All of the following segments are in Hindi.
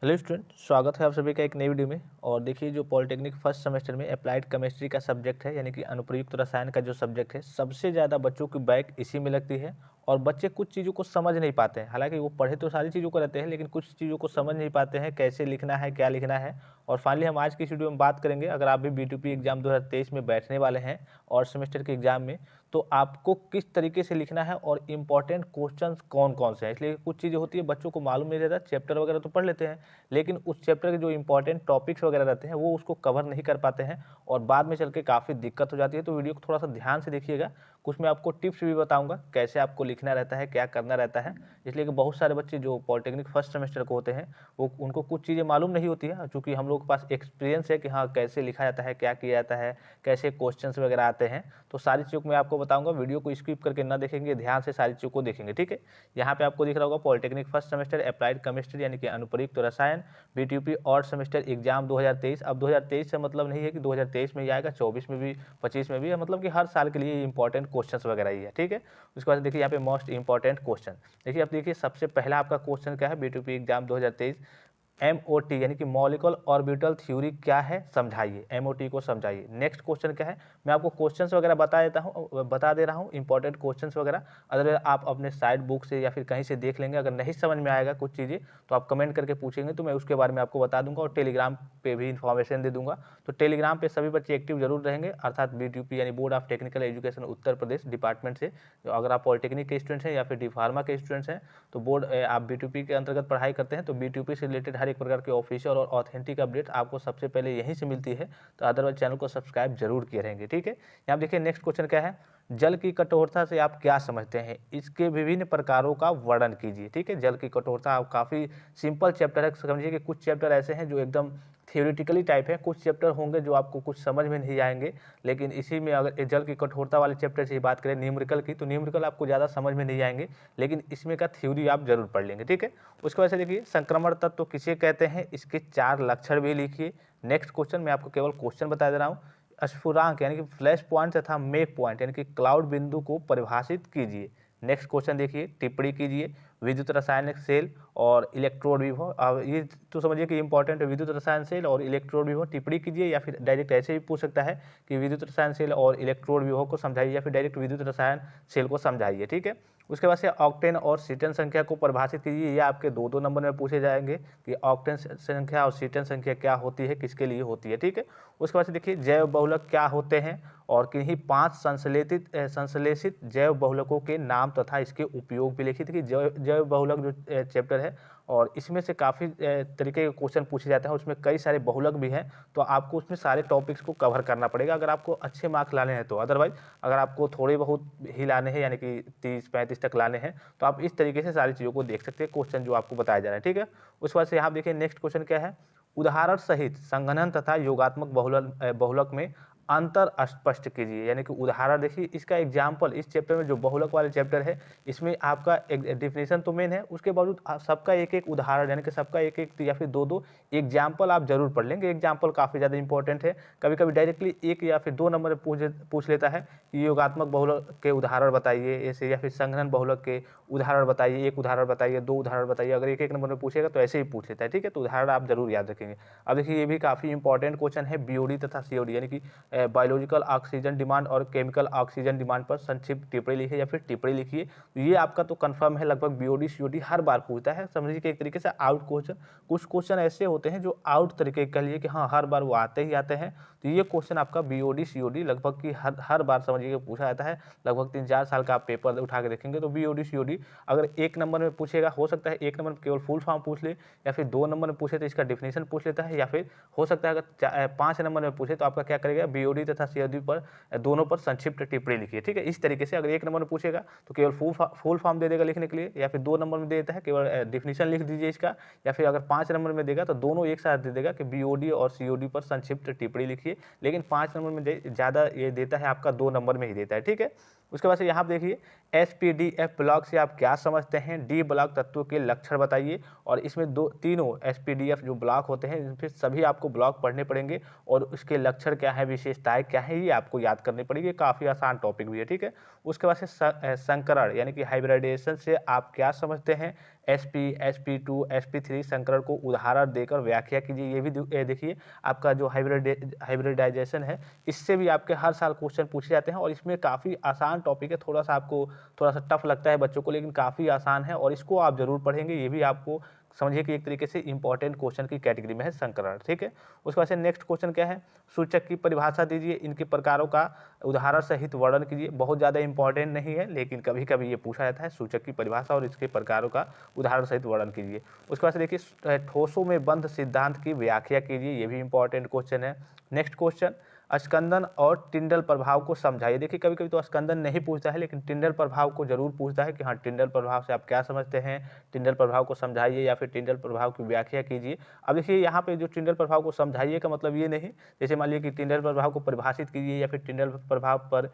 हेलो स्टूडेंट, स्वागत है आप सभी का एक नई वीडियो में। और देखिए, जो पॉलिटेक्निक फर्स्ट सेमेस्टर में अप्लाइड केमिस्ट्री का सब्जेक्ट है, यानी कि अनुप्रयुक्त रसायन का जो सब्जेक्ट है, सबसे ज़्यादा बच्चों की बैक इसी में लगती है। और बच्चे कुछ चीज़ों को समझ नहीं पाते हैं। हालांकि वो पढ़े तो सारी चीज़ों को रहते हैं, लेकिन कुछ चीज़ों को समझ नहीं पाते हैं, कैसे लिखना है, क्या लिखना है। और फाइनली हम आज की इस वीडियो में बात करेंगे, अगर आप भी बीटीपी एग्जाम 2023 में बैठने वाले हैं और सेमेस्टर के एग्जाम में, तो आपको किस तरीके से लिखना है और इम्पॉर्टेंट क्वेश्चंस कौन कौन से हैं। इसलिए कुछ चीज़ें होती है बच्चों को मालूम नहीं रहता, चैप्टर वगैरह तो पढ़ लेते हैं, लेकिन उस चैप्टर के जो इंपॉर्टेंट टॉपिक्स वगैरह रहते हैं वो उसको कवर नहीं कर पाते हैं और बाद में चल के काफ़ी दिक्कत हो जाती है। तो वीडियो को थोड़ा सा ध्यान से देखिएगा, कुछ मैं आपको टिप्स भी बताऊंगा कैसे आपको लिखना रहता है, क्या करना रहता है। इसलिए कि बहुत सारे बच्चे जो पॉलिटेक्निक फर्स्ट सेमेस्टर को होते हैं, वो उनको कुछ चीज़ें मालूम नहीं होती है, चूँकि हम लोग के पास एक्सपीरियंस है कि हाँ कैसे लिखा जाता है, क्या किया जाता है, कैसे क्वेश्चन वगैरह आते हैं। तो सारी चीज़ों को मैं आपको बताऊँगा, वीडियो को स्किप करके ना देखेंगे, ध्यान से सारी चीज़ों को देखेंगे, ठीक है। यहाँ पे आपको दिख रहा होगा polytechnic first semester applied chemistry, यानी कि अनुप्रयुक्त रसायन, बीटीपी और सेमेस्टर एग्जाम 2023। अब 2023 से मतलब नहीं है कि 2023 में ही आएगा, 24 में भी, 25 में भी है, मतलब कि हर साल के लिए इंपॉर्टेंट क्वेश्चंस वगैरह ही है, ठीक है। उसके बाद देखिए यहाँ पे मोस्ट इंपॉर्टेंट क्वेश्चन देखिए, अब देखिए सबसे पहला आपका क्वेश्चन क्या है बीटीपी एग्जाम 2023। एमओटी यानी कि मॉलिक्यूलर ऑर्बिटल थ्योरी क्या है, समझाइए, एमओटी को समझाइए। नेक्स्ट क्वेश्चन क्या है, मैं आपको क्वेश्चंस वगैरह बता दे रहा हूँ इंपॉर्टेंट क्वेश्चंस वगैरह। अगर आप अपने साइड बुक से या फिर कहीं से देख लेंगे, अगर नहीं समझ में आएगा कुछ चीज़ें तो आप कमेंट करके पूछेंगे, तो मैं उसके बारे में आपको बता दूंगा और टेलीग्राम पे भी इन्फॉर्मेशन दे दूंगा। तो टेलीग्राम पे सभी बच्चे एक्टिव जरूर रहेंगे, अर्थात बीटीपी यानी board of technical education Uttar Pradesh department से। तो अगर आप पॉलिटेक्निक के स्टूडेंट्स हैं या फिर डी फार्मा के स्टूडेंट्स हैं, तो बोर्ड आप बीटीपी के अंतर्गत पढ़ाई करते हैं, तो बीटीपी से रिलेटेड हर एक प्रकार के ऑफिशियल और ऑथेंटिक अपडेट आपको सबसे पहले यहीं से मिलती है। तो अदरवाइज चैनल को सब्सक्राइब जरूर किए रहेंगे, ठीक है। यहाँ देखिए नेक्स्ट क्वेश्चन क्या है, जल की कठोरता से आप क्या समझते हैं, इसके विभिन्न प्रकारों का वर्णन कीजिए, ठीक है। जल की कठोरता आप काफ़ी सिंपल चैप्टर है, समझिए कि कुछ चैप्टर ऐसे हैं जो एकदम थियोरिटिकली टाइप है, कुछ चैप्टर होंगे जो आपको कुछ समझ में नहीं आएंगे। लेकिन इसी में अगर जल की कठोरता वाले चैप्टर से बात करें न्यूमेरिकल की, तो न्यूमेरिकल आपको ज़्यादा समझ में नहीं आएंगे, लेकिन इसमें का थ्योरी आप जरूर पढ़ लेंगे, ठीक है। उसके वजह से देखिए, संक्रमण तत्व किसे कहते हैं, इसके 4 लक्षण भी लिखिए। नेक्स्ट क्वेश्चन, मैं आपको केवल क्वेश्चन बता दे रहा हूँ। स्फुरांक यानी कि फ्लैश पॉइंट तथा मेक पॉइंट यानी कि क्लाउड बिंदु को परिभाषित कीजिए। नेक्स्ट क्वेश्चन देखिए, टिप्पणी कीजिए। विद्युत रासायनिक सेल और इलेक्ट्रोड विभव, अब ये तो समझिए कि इंपॉर्टेंट है, विद्युत रसायन सेल और इलेक्ट्रोड विभव टिप्पणी कीजिए, या फिर डायरेक्ट ऐसे भी पूछ सकता है कि विद्युत रसायन सेल और इलेक्ट्रोड विभव को समझाइए, या फिर डायरेक्ट विद्युत रसायन सेल को समझाइए, ठीक है। उसके बाद से ऑक्टेन और सीटन संख्या को परिभाषित कीजिए। ये आपके दो दो नंबर में पूछे जाएंगे कि ऑक्टेन संख्या और सीटन संख्या क्या होती है, किसके लिए होती है, ठीक है। उसके बाद से देखिए, जैव बहुलक क्या होते हैं और किन्हीं 5 संश्लेषित जैव बहुलकों के नाम तथा इसके उपयोग भी लिखिए। देखिए जैव बहुलक जो चैप्टर है, और इसमें से काफ़ी तरीके के क्वेश्चन पूछे जाते हैं, उसमें कई सारे बहुलक भी हैं, तो आपको उसमें सारे टॉपिक्स को कवर करना पड़ेगा अगर आपको अच्छे मार्क्स लाने हैं तो। अदरवाइज अगर आपको थोड़े बहुत ही लाने हैं, यानी कि 30-35 तक लाने हैं, तो आप इस तरीके से सारी चीज़ों को देख सकते हैं, क्वेश्चन जो आपको बताया जा रहा है, ठीक है। उसके बाद से यहाँ देखिए नेक्स्ट क्वेश्चन क्या है, उदाहरण सहित संघनन तथा योगात्मक बहुलक में अंतर स्पष्ट कीजिए। यानी कि उदाहरण देखिए, इसका एग्जाम्पल इस चैप्टर में जो बहुलक वाले चैप्टर है, इसमें आपका एक डेफिनेशन तो मेन है, उसके बावजूद सबका एक एक उदाहरण, यानी कि सबका एक एक या फिर दो दो एग्जाम्पल आप जरूर पढ़ लेंगे। एग्जाम्पल काफ़ी ज़्यादा इंपॉर्टेंट है, कभी कभी डायरेक्टली एक या फिर दो नंबर में पूछ लेता है कि योगात्मक बहुलक के उदाहरण बताइए ऐसे, या फिर संघनन बहुलक के उदाहरण बताइए, एक उदाहरण बताइए, दो उदाहरण बताइए। अगर एक एक नंबर में पूछेगा तो ऐसे ही पूछ लेता है, ठीक है। तो उदाहरण आप जरूर याद रखेंगे। अब देखिए, ये भी काफ़ी इंपॉर्टेंट क्वेश्चन है, बीओडी तथा सीओडी, यानी कि बायोलॉजिकल ऑक्सीजन डिमांड और केमिकल ऑक्सीजन डिमांड पर संक्षिप्त टिप्पणी लिखिए या फिर टिप्पणी लिखिए। तो ये आपका तो कंफर्म है, लगभग बीओडी सीओडी हर बार पूछता है, समझिए कि एक तरीके से आउट क्वेश्चन। कुछ क्वेश्चन ऐसे होते हैं जो आउट तरीके कह लिए कि हाँ हर बार वो आते ही आते हैं। तो ये क्वेश्चन आपका बीओडी सीओडी लगभग की हर बार समझिए कि पूछा जाता है। लगभग 3-4 साल का आप पेपर उठा के देखेंगे तो बीओडी सीओडी अगर एक नंबर में पूछेगा, हो सकता है एक नंबर में केवल फुल फॉर्म पूछ ले, या फिर 2 नंबर में पूछे तो इसका डेफिनेशन पूछ लेता है, या फिर हो सकता है अगर 5 नंबर में पूछे तो आपका क्या करेगा, बीओडी तथा सीओडी पर दोनों पर संक्षिप्त टिप्पणी लिखिए, ठीक है। इस तरीके से अगर एक नंबर में पूछेगा तो केवल फुल फॉर्म दे देगा लिखने के लिए, या फिर 2 नंबर में दे देता है केवल डिफिनीशन लिख दीजिए इसका, या फिर अगर 5 नंबर में देगा तो दोनों एक साथ दे देगा कि बीओडी और सीओडी पर संक्षिप्त टिप्पणी लिखिए। लेकिन 5 नंबर में ज़्यादा ये देता है आपका 2 नंबर में ही देता है, ठीक है। उसके बाद से यहाँ देखिए, एसपीडीएफ ब्लॉक से आप क्या समझते हैं, डी ब्लॉक तत्वों के लक्षण बताइए। और इसमें तीनों एसपीडीएफ जो ब्लॉक होते हैं, इन फिर सभी आपको ब्लॉक पढ़ने पड़ेंगे, और उसके लक्षण क्या है, विशेषताएं क्या है, ये आपको याद करनी पड़ेगी। काफ़ी आसान टॉपिक भी है, ठीक है। उसके बाद से संकरण यानी कि हाइब्रिडाइजेशन से आप क्या समझते हैं, sp, sp2, sp3 संकरण को उदाहरण देकर व्याख्या कीजिए। ये भी देखिए आपका जो हाइब्रिडाइजेशन है, इससे भी आपके हर साल क्वेश्चन पूछे जाते हैं और इसमें काफ़ी आसान टॉपिक है। थोड़ा सा आपको थोड़ा सा टफ लगता है बच्चों को, लेकिन काफ़ी आसान है और इसको आप जरूर पढ़ेंगे। ये भी आपको समझिए कि एक तरीके से इंपॉर्टेंट क्वेश्चन की कैटेगरी में है संकरण, ठीक है। उसके बाद से नेक्स्ट क्वेश्चन क्या है, सूचक की परिभाषा दीजिए, इनके प्रकारों का उदाहरण सहित वर्णन कीजिए। बहुत ज़्यादा इंपॉर्टेंट नहीं है, लेकिन कभी कभी ये पूछा जाता है, सूचक की परिभाषा और इसके प्रकारों का उदाहरण सहित वर्णन कीजिए। उसके बाद से देखिए ठोसों में बंध सिद्धांत की व्याख्या कीजिए, ये भी इंपॉर्टेंट क्वेश्चन है। नेक्स्ट क्वेश्चन, स्कंदन और टिंडल प्रभाव को समझाइए। देखिए कभी कभी तो स्कंदन नहीं पूछता है, लेकिन टिंडल प्रभाव को जरूर पूछता है कि हाँ टिंडल प्रभाव से आप क्या समझते हैं, टिंडल प्रभाव को समझाइए या फिर टिंडल प्रभाव की व्याख्या कीजिए। अब देखिए यहाँ पे जो टिंडल प्रभाव को समझाइए का मतलब ये नहीं, जैसे मान लीजिए कि टिंडल प्रभाव को परिभाषित कीजिए या फिर टिंडल प्रभाव पर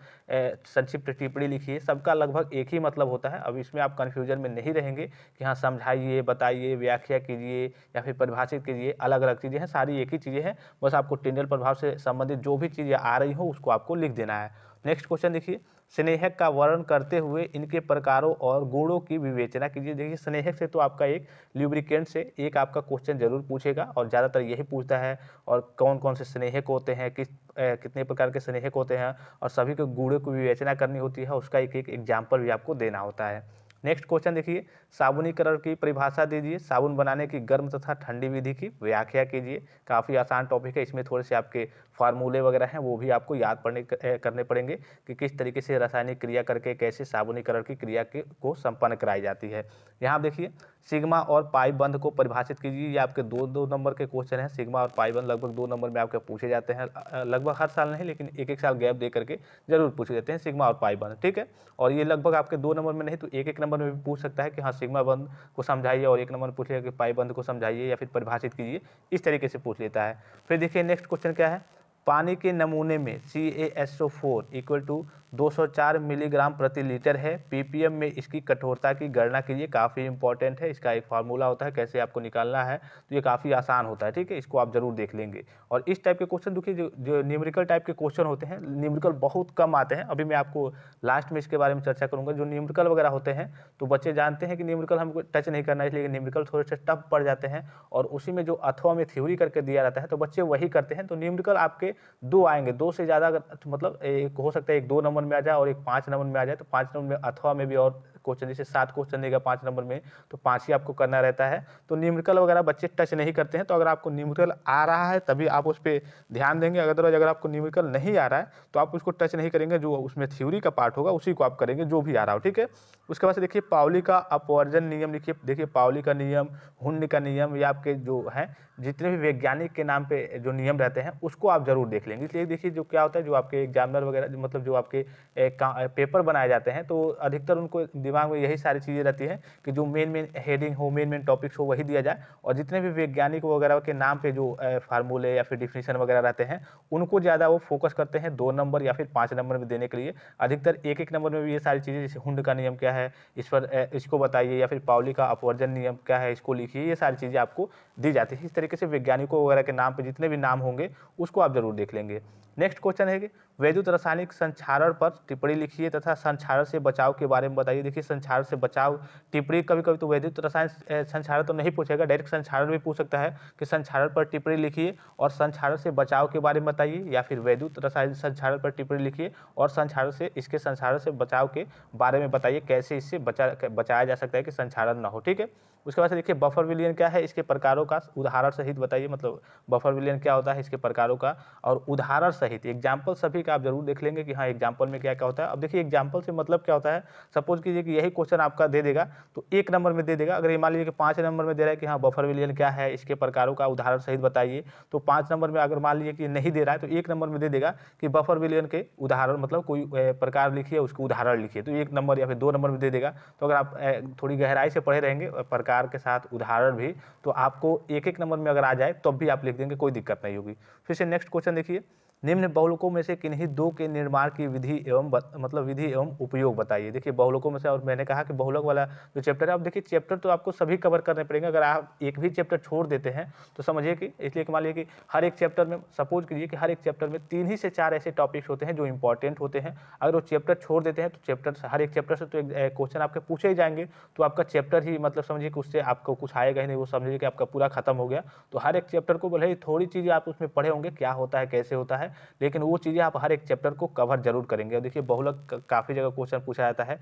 संक्षिप्त टिप्पणी लिखिए, सबका लगभग एक ही मतलब होता है। अब इसमें आप कन्फ्यूजन में नहीं रहेंगे कि हाँ समझाइए, बताइए, व्याख्या कीजिए या फिर परिभाषित कीजिए, अलग अलग चीज़ें हैं, सारी एक ही चीज़ें हैं। बस आपको टिंडल प्रभाव से संबंधित जो भी चीज़ें आ रही हो उसको आपको लिख देना है। नेक्स्ट क्वेश्चन देखिए, स्नेहक का वर्णन करते हुए इनके प्रकारों और गुणों की विवेचना कीजिए। देखिए स्नेहक से तो आपका एक ल्यूब्रिकेंट से एक आपका क्वेश्चन जरूर पूछेगा और ज़्यादातर यही पूछता है, और कौन कौन से स्नेहक होते हैं, कितने प्रकार के स्नेहक होते हैं, और सभी के गुणों की विवेचना करनी होती है, उसका एक एक एग्जाम्पल भी आपको देना होता है। नेक्स्ट क्वेश्चन देखिए, साबुनीकरण की परिभाषा दीजिए, साबुन बनाने की गर्म तथा ठंडी विधि की व्याख्या कीजिए। काफ़ी आसान टॉपिक है, इसमें थोड़े से आपके फार्मूले वगैरह हैं वो भी आपको याद करने पड़ेंगे कि किस तरीके से रासायनिक क्रिया करके कैसे साबुनीकरण की क्रिया को संपन्न कराई जाती है। यहाँ देखिए सिग्मा और पाई बंध को परिभाषित कीजिए। ये आपके दो नंबर के क्वेश्चन हैं। सिग्मा और पाई बंध लगभग 2 नंबर में आपके पूछे जाते हैं, लगभग हर साल नहीं लेकिन एक एक साल गैप दे करके जरूर पूछे जाते हैं सिग्मा और पाई बंध, ठीक है। और ये लगभग आपके 2 नंबर में नहीं तो एक नंबर में भी पूछ सकता है कि हाँ सिग्मा बंध को समझाइए, और 1 नंबर में पूछ लेगा कि पाई बंध को समझाइए या फिर परिभाषित कीजिए, इस तरीके से पूछ लेता है। फिर देखिए नेक्स्ट क्वेश्चन क्या है, पानी के नमूने में CaSO4 इक्वल टू 204 मिलीग्राम प्रति लीटर है, ppm में इसकी कठोरता की गणना कीजिए। काफ़ी इंपॉर्टेंट है, इसका एक फार्मूला होता है कैसे आपको निकालना है, तो ये काफ़ी आसान होता है, ठीक है। इसको आप जरूर देख लेंगे। और इस टाइप के क्वेश्चन देखिए जो न्यूमेरिकल टाइप के क्वेश्चन होते हैं, न्यूमेरिकल बहुत कम आते हैं। अभी मैं आपको लास्ट में इसके बारे में चर्चा करूँगा। जो न्यूमेरिकल वगैरह होते हैं तो बच्चे जानते हैं कि न्यूमेरिकल हमको टच नहीं करना है, इसलिए न्यूमेरिकल थोड़े से टफ पड़ जाते हैं, और उसी में जो अथवा में थ्योरी करके दिया जाता है तो बच्चे वही करते हैं। तो न्यूमेरिकल आपके 2 आएंगे, 2 से ज़्यादा मतलब एक हो सकता है एक 2 नंबर में आ जाए और एक 5 नंबर में आ जाए। तो 5 नंबर में अथवा में भी और क्वेश्चन, जैसे 7 क्वेश्चन देगा 5 नंबर में तो 5 ही आपको करना रहता है। तो न्यूमेरिकल वगैरह बच्चे टच नहीं करते हैं। तो अगर आपको न्यूमेरिकल आ रहा है तभी आप उस पर ध्यान देंगे, अदरवाइज अगर आपको न्यूमेरिकल नहीं आ रहा है तो आप उसको टच नहीं करेंगे। जो उसमें थ्योरी का पार्ट होगा उसी को आप करेंगे, जो भी आ रहा हो, ठीक है। उसके बाद से देखिए पाउली का अपवर्जन नियम लिखिए। देखिए पाउली का नियम, हुंड का नियम, ये आपके जो है जितने भी वैज्ञानिक के नाम पे जो नियम रहते हैं उसको आप जरूर देख लेंगे। इसलिए देखिए जो क्या होता है, जो आपके एग्जामिनर वगैरह मतलब जो आपके पेपर बनाए जाते हैं तो अधिकतर उनको दिमाग में यही सारी चीज़ें रहती हैं कि जो मेन हेडिंग हो, मेन टॉपिक्स हो वही दिया जाए, और जितने भी वैज्ञानिक वगैरह के नाम पे जो फार्मूले या फिर डिफिनीशन वगैरह रहते हैं उनको ज़्यादा वो फोकस करते हैं 2 नंबर या फिर 5 नंबर में देने के लिए। अधिकतर एक नंबर में भी ये सारी चीज़ें, जैसे हुंड का नियम क्या है इस पर इसको बताइए, या फिर पाउली का अपवर्जन नियम क्या है इसको लिखिए, ये सारी चीज़ें आपको दी जाती है। इस तरीके से वैज्ञानिकों वगैरह के नाम पे जितने भी नाम होंगे उसको आप जरूर देख लेंगे। नेक्स्ट क्वेश्चन है कि वैद्युत रासायनिक संक्षारण पर टिप्पणी लिखिए तथा संक्षारण से बचाव के बारे में बताइए। देखिए संक्षारण से बचाव टिप्पणी, कभी कभी तो वैद्युत रसायन संक्षारण तो नहीं पूछेगा, डायरेक्ट संक्षारण भी पूछ सकता है कि संक्षारण पर टिप्पणी लिखिए और संक्षारण से बचाव के बारे में बताइए, या फिर वैद्युत रसायन संक्षारण पर टिप्पणी लिखिए और संक्षारण से इसके संक्षारण से बचाव के बारे में बताइए, कैसे इससे बचाया जा सकता है कि संक्षारण ना हो, ठीक है। उसके बाद से देखिए बफर विलयन क्या है, इसके प्रकारों का उदाहरण सहित बताइए। मतलब बफर विलयन क्या होता है, इसके प्रकारों का और उदाहरण सहित एग्जाम्पल सभी का आप जरूर देख लेंगे कि हाँ एग्जाम्पल में क्या क्या होता है। अब देखिए एग्जाम्पल से मतलब क्या होता है, सपोज कीजिए कि यही क्वेश्चन आपका दे देगा तो 1 नंबर में दे देगा। अगर ये मान लीजिए कि 5 नंबर में दे रहा है कि हाँ बफर विलयन क्या है, इसके प्रकारों का उदाहरण सहित बताइए, तो 5 नंबर में अगर मान लीजिए कि नहीं दे रहा है तो 1 नंबर में दे देगा कि बफर विलयन के उदाहरण मतलब कोई प्रकार लिखिए, उसको उदाहरण लिखिए, तो 1 नंबर या फिर 2 नंबर में दे देगा। तो अगर आप थोड़ी गहराई से पढ़े रहेंगे प्रकार के साथ उदाहरण भी, तो आपको 1 नंबर में अगर आ जाए तब भी आप लिख देंगे, कोई दिक्कत नहीं होगी। फिर से नेक्स्ट क्वेश्चन देखिए, निम्न बहुलकों में से किन्हीं दो के निर्माण की विधि एवं मतलब विधि एवं उपयोग बताइए। देखिए बहुलकों में से, और मैंने कहा कि बहुलक वाला जो चैप्टर है, अब देखिए चैप्टर तो आपको सभी कवर करने पड़ेंगे। अगर आप एक भी चैप्टर छोड़ देते हैं तो समझिए कि, इसलिए मान लीजिए कि हर एक चैप्टर में, सपोज कीजिए कि हर एक चैप्टर में 3 ही से 4 ऐसे टॉपिक्स होते हैं जो इंपॉर्टेंट होते हैं। अगर वो चैप्टर छोड़ देते हैं तो चैप्टर, हर एक चैप्टर से तो एक क्वेश्चन आपके पूछे ही जाएंगे, तो आपका चैप्टर ही मतलब समझिए कि उससे आपको कुछ आएगा ही नहीं, वो समझिए कि आपका पूरा खत्म हो गया। तो हर एक चैप्टर को भले ही थोड़ी चीज़ें आप उसमें पढ़े होंगे, क्या होता है कैसे होता है, लेकिन वो चीज़ें आप हर एक चैप्टर को कवर जरूर करेंगे। और देखिए बहुलक काफ़ी जगह क्वेश्चन पूछा जाता है,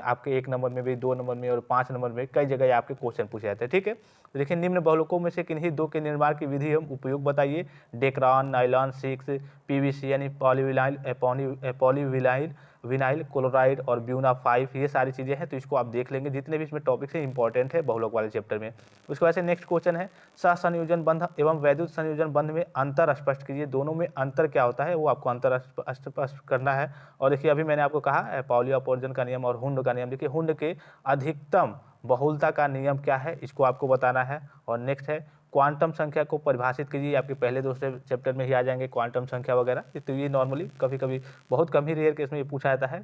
आपके 1 नंबर में भी, 2 नंबर में और 5 नंबर में कई जगह आपके क्वेश्चन पूछे जाते हैं। ठीक है, तो देखिए निम्न बहुलकों में से किन्हीं दो के निर्माण की विधि एवं उपयोग बताइए। डेक्रान, नाइलॉन 6, पीवीसी यानी पॉलीविनाइल विनाइल क्लोराइड और ब्यूना 5, ये सारी चीज़ें हैं। तो इसको आप देख लेंगे, जितने भी इसमें टॉपिक्स हैं इंपॉर्टेंट है बहुलक वाले चैप्टर में। उसके बाद से नेक्स्ट क्वेश्चन है, सहसंयोजन बंध एवं वैद्युत संयोजन बंध में अंतर स्पष्ट कीजिए। दोनों में अंतर क्या होता है वो आपको अंतर स्पष्ट करना है। और देखिए अभी मैंने आपको कहा पाउली अपवर्जन का नियम और हुंड का नियम। देखिए हुंड के अधिकतम बहुलता का नियम क्या है, इसको आपको बताना है। और नेक्स्ट है क्वांटम संख्या को परिभाषित कीजिए। आपके पहले दूसरे चैप्टर में ही आ जाएंगे क्वांटम संख्या वगैरह। तो ये नॉर्मली कभी कभी बहुत कम ही रेयर केस में ये पूछा जाता है,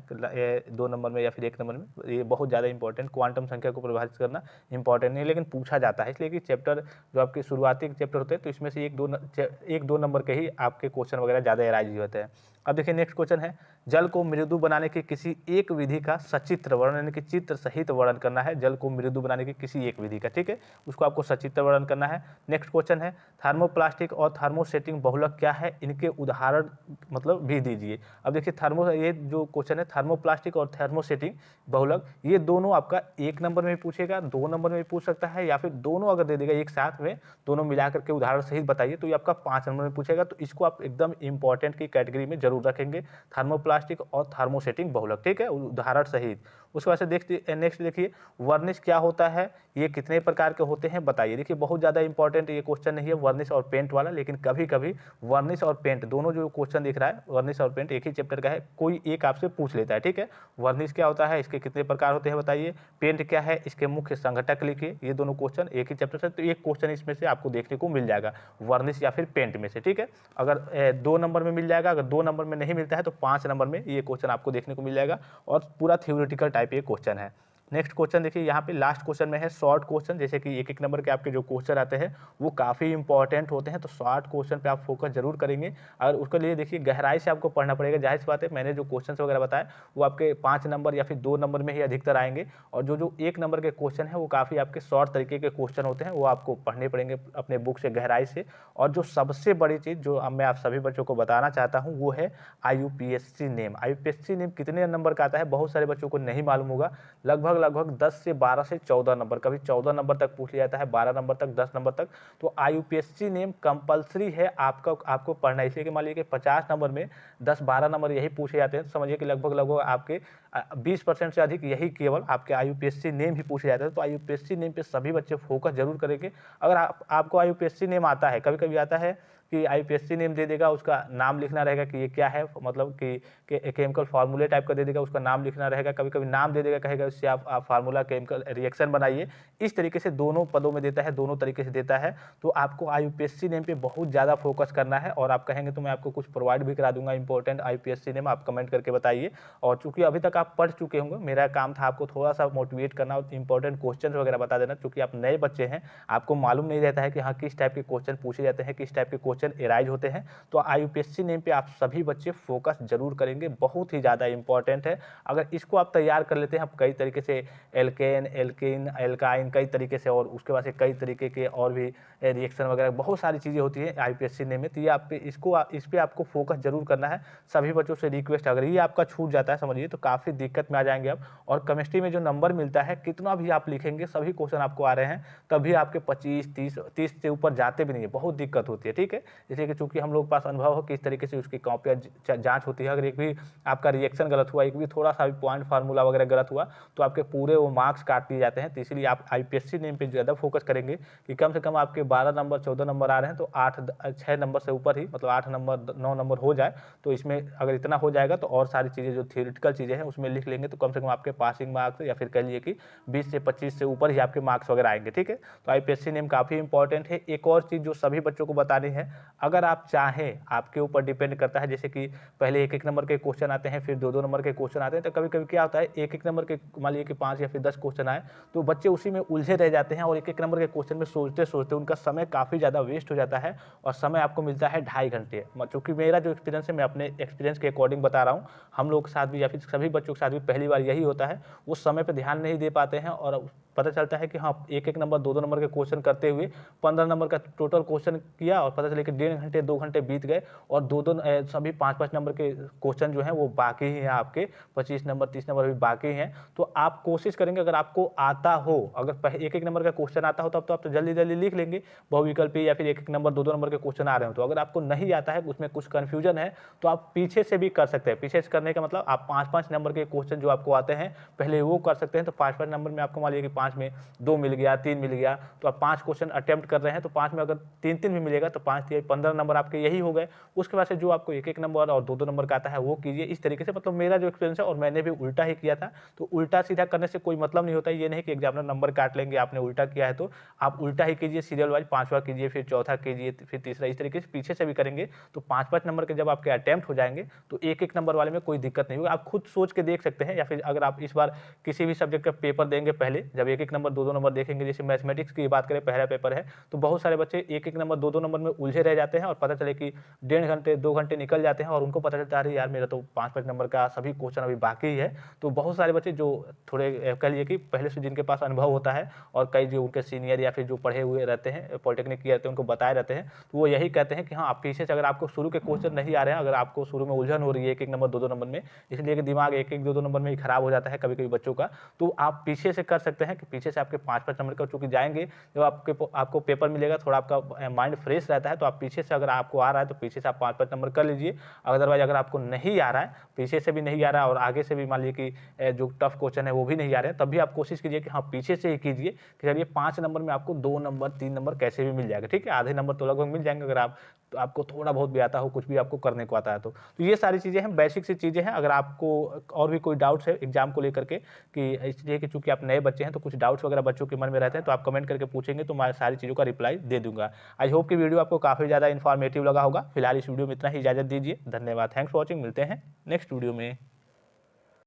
2 नंबर में या फिर 1 नंबर में। ये बहुत ज़्यादा इंपॉर्टेंट, क्वांटम संख्या को परिभाषित करना इंपॉर्टेंट नहीं, लेकिन पूछा जाता है, इसलिए कि चैप्टर जो आपके शुरुआती चैप्टर होते हैं तो इसमें से 1-2 नंबर के ही आपके क्वेश्चन वगैरह ज़्यादा एराइज होते हैं। अब देखिए नेक्स्ट क्वेश्चन है, जल को मृदु बनाने की किसी एक विधि का सचित्र वर्णन, यानी कि चित्र सहित वर्णन करना है। जल को मृदु बनाने की किसी एक विधि का, ठीक है, उसको आपको सचित्र वर्णन करना है। नेक्स्ट क्वेश्चन है, थर्मोप्लास्टिक और थर्मोसेटिंग बहुलक क्या है, इनके उदाहरण मतलब भी दीजिए। अब देखिए ये जो क्वेश्चन है थर्मोप्लास्टिक और थर्मोसेटिंग बहुलक, ये दोनों आपका 1 नंबर में पूछेगा, 2 नंबर में पूछ सकता है, या फिर दोनों अगर दे देगा एक साथ में, दोनों मिलाकर के उदाहरण सहित बताइए, तो ये आपका 5 नंबर में पूछेगा। तो इसको आप एकदम इंपॉर्टेंट की कैटेगरी में जरूर रखेंगे, थर्मोप्लास्टिक और थर्मोसेटिंग बहुलक, ठीक है, उदाहरण सहित। उसके बाद से नेक्स्ट देखिए, वर्निश क्या होता है, ये कितने प्रकार के होते हैं बताइए। देखिए बहुत ज़्यादा इंपॉर्टेंट ये क्वेश्चन नहीं है वर्निश और पेंट वाला, लेकिन कभी कभी वर्निश और पेंट दोनों जो क्वेश्चन दिख रहा है, वर्निश और पेंट एक ही चैप्टर का है, कोई एक आपसे पूछ लेता है, ठीक है। वर्निश क्या होता है, इसके कितने प्रकार होते हैं बताइए, पेंट क्या है, इसके मुख्य संघटक लिखिए। ये दोनों क्वेश्चन एक ही चैप्टर से, तो एक क्वेश्चन इसमें से आपको देखने को मिल जाएगा, वर्निश या फिर पेंट में से, ठीक है। अगर 2 नंबर में मिल जाएगा, अगर 2 नंबर में नहीं मिलता है तो 5 नंबर में ये क्वेश्चन आपको देखने को मिल जाएगा, और पूरा थ्योरेटिकल टाइप ये क्वेश्चन है। नेक्स्ट क्वेश्चन देखिए, यहाँ पे लास्ट क्वेश्चन में है शॉर्ट क्वेश्चन, जैसे कि 1-1 नंबर के आपके जो क्वेश्चन आते हैं वो काफ़ी इंपॉर्टेंट होते हैं, तो शॉर्ट क्वेश्चन पे आप फोकस जरूर करेंगे। और उसके लिए देखिए गहराई से आपको पढ़ना पड़ेगा, जाहिर सी बात है, मैंने जो क्वेश्चन वगैरह बताया वो आपके 5 नंबर या फिर 2 नंबर में ही अधिकतर आएंगे, और जो 1 नंबर के क्वेश्चन है वो काफ़ी आपके शॉर्ट तरीके के क्वेश्चन होते हैं, वो आपको पढ़ने पड़ेंगे अपने बुक से गहराई से। और जो सबसे बड़ी चीज़ जो मैं आप सभी बच्चों को बताना चाहता हूँ वो है IUPAC नेम। IUPAC नेम कितने नंबर का आता है बहुत सारे बच्चों को नहीं मालूम होगा, लगभग 10 से 12 से 14 नंबर, कभी 14 नंबर तक पूछ लिया जाता है, 12 नंबर तक, 10 नंबर तक। तो IUPAC नेम कंपलसरी है आपको पढ़ना, इसलिए कि मान लीजिए कि 50 नंबर में 10-12 नंबर यही पूछे जाते हैं, तो समझिए कि लगभग आपके 20% से अधिक यही केवल आपके IUPAC नेम ही पूछे जाते हैं। तो IUPAC नेम पे सभी बच्चे फोकस जरूर करेंगे। अगर आपको IUPAC नेम आता है, कभी कभी आता है कि IUPAC नेम दे देगा, उसका नाम लिखना रहेगा कि ये क्या है, मतलब कि केमिकल फार्मूले टाइप का दे देगा, उसका नाम लिखना रहेगा। कभी कभी नाम दे देगा, कहेगा इससे आप फार्मूला केमिकल रिएक्शन बनाइए। इस तरीके से दोनों पदों में देता है, दोनों तरीके से देता है। तो आपको IUPAC नेम पे बहुत ज़्यादा फोकस करना है, और आप कहेंगे तो मैं आपको कुछ प्रोवाइड भी करा दूंगा इंपॉर्टेंट IUPAC नेम, आप कमेंट करके बताइए। और चूंकि अभी तक आप पढ़ चुके होंगे, मेरा काम था आपको थोड़ा सा मोटिवेट करना और इंपॉर्टेंट क्वेश्चन वगैरह बता देना। चूंकि आप नए बच्चे हैं, आपको मालूम नहीं रहता है कि हाँ किस टाइप के क्वेश्चन पूछे जाते हैं, किस टाइप के क्वेश्चन एराइज होते हैं। तो IUPAC नेम पे आप सभी बच्चे फोकस जरूर करेंगे, बहुत ही ज़्यादा इंपॉर्टेंट है। अगर इसको आप तैयार कर लेते हैं, आप कई तरीके से एल्केन, एल्किन, एल्काइन, कई तरीके से, और उसके बाद से कई तरीके के और भी रिएक्शन वगैरह बहुत सारी चीज़ें होती है IUPAC नेम में। तो ये इस पे आपको फोकस जरूर करना है। सभी बच्चों से रिक्वेस्ट, अगर ये आपका छूट जाता है समझिए तो काफ़ी दिक्कत में आ जाएंगे आप। और केमिस्ट्री में जो नंबर मिलता है, कितना भी आप लिखेंगे, सभी क्वेश्चन आपको आ रहे हैं, तभी आपके 25-30 से ऊपर जाते भी नहीं है, बहुत दिक्कत होती है, ठीक है। इसलिए कि चूंकि हम लोग पास अनुभव हो किस तरीके से उसकी कॉपियाँ जांच होती है। अगर एक भी आपका रिएक्शन गलत हुआ, एक भी थोड़ा सा भी पॉइंट फार्मूला वगैरह गलत हुआ, तो आपके पूरे वो मार्क्स काट दिए जाते हैं। तो इसलिए आप IUPAC नेम पे ज़्यादा फोकस करेंगे कि कम से कम आपके 12 नंबर 14 नंबर आ रहे हैं, तो 6 नंबर से ऊपर ही, मतलब 8 नंबर 9 नंबर हो जाए। तो इसमें अगर इतना हो जाएगा तो और सारी चीज़ें जो थियोरेटिकल चीज़ें हैं उसमें लिख लेंगे, तो कम से कम आपके पासिंग मार्क्स या फिर कह लीजिए कि 20 से 25 से ऊपर ही आपके मार्क्स वगैरह आएंगे, ठीक है। तो IUPAC नेम काफ़ी इंपॉर्टेंट है। एक और चीज़ जो सभी बच्चों को बतानी है, अगर आप चाहें, आपके ऊपर डिपेंड करता है, जैसे कि पहले 1-1 नंबर के क्वेश्चन आते हैं, फिर 2-2 नंबर के क्वेश्चन आते हैं, तो कभी-कभी क्या होता है 1-1 नंबर के मान लीजिए कि 5 या फिर 10 क्वेश्चन आए, तो बच्चे उसी में उलझे रह जाते हैं और 1-1 नंबर के क्वेश्चन में सोचते-सोचते उनका समय काफ़ी ज़्यादा वेस्ट हो जाता है और समय आपको मिलता है 2.5 घंटे। चूँकि मेरा जो एक्सपीरियंस है, मैं अपने एक्सपीरियंस के अकॉर्डिंग बता रहा हूँ, हम लोग के साथ भी या फिर सभी बच्चों के साथ भी पहली बार यही होता है, वो समय पे ध्यान नहीं दे पाते हैं और पता चलता है कि हाँ 1-1 नंबर 2-2 नंबर के क्वेश्चन करते हुए 15 नंबर का टोटल क्वेश्चन किया और पता चले कि 1.5 घंटे 2 घंटे बीत गए और 2-2 सभी 5-5 नंबर के क्वेश्चन जो हैं वो बाकी ही हैं, आपके 25 नंबर 30 नंबर भी बाकी हैं। तो आप कोशिश करेंगे, अगर आपको आता हो, अगर 1-1 नंबर का क्वेश्चन आता हो तब तो आप तो जल्दी-जल्दी लिख लेंगे बहुविकल्पी या फिर 1-1 नंबर 2-2 नंबर के क्वेश्चन आ रहे हो। तो अगर आपको नहीं आता है, उसमें कुछ कन्फ्यूजन है, तो आप पीछे से भी कर सकते हैं। पीछे से करने का मतलब आप 5-5 नंबर के क्वेश्चन जो आपको आते हैं पहले वो कर सकते हैं। तो 5-5 नंबर में आपको मान लीजिए कि 5 में 2 मिल गया, 3 मिल गया, तो आप 5 क्वेश्चन अटेम्प्ट कर रहे हैं, तो 5 में अगर 3-3 भी मिलेगा तो 5-3 15 नंबर आपके यही हो गए। उसके बाद से जो आपको 1-1 नंबर और 2-2 नंबर का आता है वो कीजिए इस तरीके से। मतलब मेरा जो एक्सपीरियंस है, और मैंने भी उल्टा ही किया था, तो उल्टा सीधा करने से कोई मतलब नहीं होता। ये नहीं कि एग्जामिनर नंबर काट लेंगे, आपने उल्टा किया है तो आप उल्टा ही कीजिए, सीरियल वाइज 5वां कीजिए, फिर चौथा कीजिए, फिर तीसरा, इस तरीके से पीछे से भी करेंगे तो 5-5 नंबर के जब आपके अटेम्प्ट हो जाएंगे तो 1-1 नंबर वाले में कोई दिक्कत नहीं होगी। आप खुद सोच के देख सकते हैं, या फिर अगर आप इस बार किसी भी सब्जेक्ट का पेपर देंगे, पहले जब 1-1 नंबर 2-2 नंबर देखेंगे, जैसे मैथमेटिक्स की बात करें, पहला पेपर है, तो बहुत सारे बच्चे 1-1 नंबर 2-2 नंबर में उलझे रह जाते हैं और पता चले कि 1.5 घंटे 2 घंटे निकल जाते हैं और उनको पता चलता है अरे यार मेरा तो 5-5 नंबर का सभी क्वेश्चन अभी बाकी ही है। तो बहुत सारे बच्चे जो थोड़े कह लीजिए कि पहले से जिनके पास अनुभव होता है और कई जो उनके सीनियर या फिर जो पढ़े हुए रहते हैं, पॉलिटेक्निक किए रहते हैं, उनको बताए रहते हैं, तो वो यही कहते हैं कि हाँ, आप पीछे से अगर आपको शुरू के क्वेश्चन नहीं आ रहे हैं, अगर आपको शुरू में उलझन हो रही है 1-1 नंबर 2-2 नंबर में, इसलिए कि दिमाग 1-1 2-2 नंबर में ही खराब हो जाता है कभी-कभी बच्चों का, तो आप पीछे से कर सकते हैं कि पीछे से आपके 5-5 नंबर का चूँकि जाएँगे, जब आपको पेपर मिलेगा, थोड़ा आपका माइंड फ्रेश रहता है, तो आप पीछे से अगर आपको आ रहा है तो पीछे से आप 5-5 नंबर कर लीजिए। अदरवाइज़ अगर आपको नहीं आ रहा है, पीछे से भी नहीं आ रहा है और आगे से भी मान लीजिए कि जो टफ क्वेश्चन है वो भी नहीं आ रहे हैं, तब भी आप कोशिश कीजिए कि हाँ, पीछे से ही कीजिए कि चलिए 5 नंबर में आपको 2 नंबर 3 नंबर कैसे भी मिल जाएगा, ठीक है? आधे नंबर तो लगभग मिल जाएँगे अगर आपको थोड़ा बहुत भी आता हो, कुछ भी आपको करने को आता है तो। तो ये सारी चीज़ें हैं, बेसिक सी चीज़ें हैं। अगर आपको और भी कोई डाउट्स है एग्ज़ाम को लेकर के, कि इसलिए कि चूँकि आप नए बच्चे हैं तो कुछ डाउट्स वगैरह बच्चों के मन में रहते हैं, तो आप कमेंट करके पूछेंगे तो मैं सारी चीज़ों का रिप्लाई दे दूँगा। आई होप कि वीडियो आपको काफ़ी ज़्यादा इन्फॉर्मेटिव लगा होगा। फिलहाल इस वीडियो में इतना ही, इजाज़त दीजिए। धन्यवाद। Thanks for watching. मिलते हैं नेक्स्ट वीडियो में।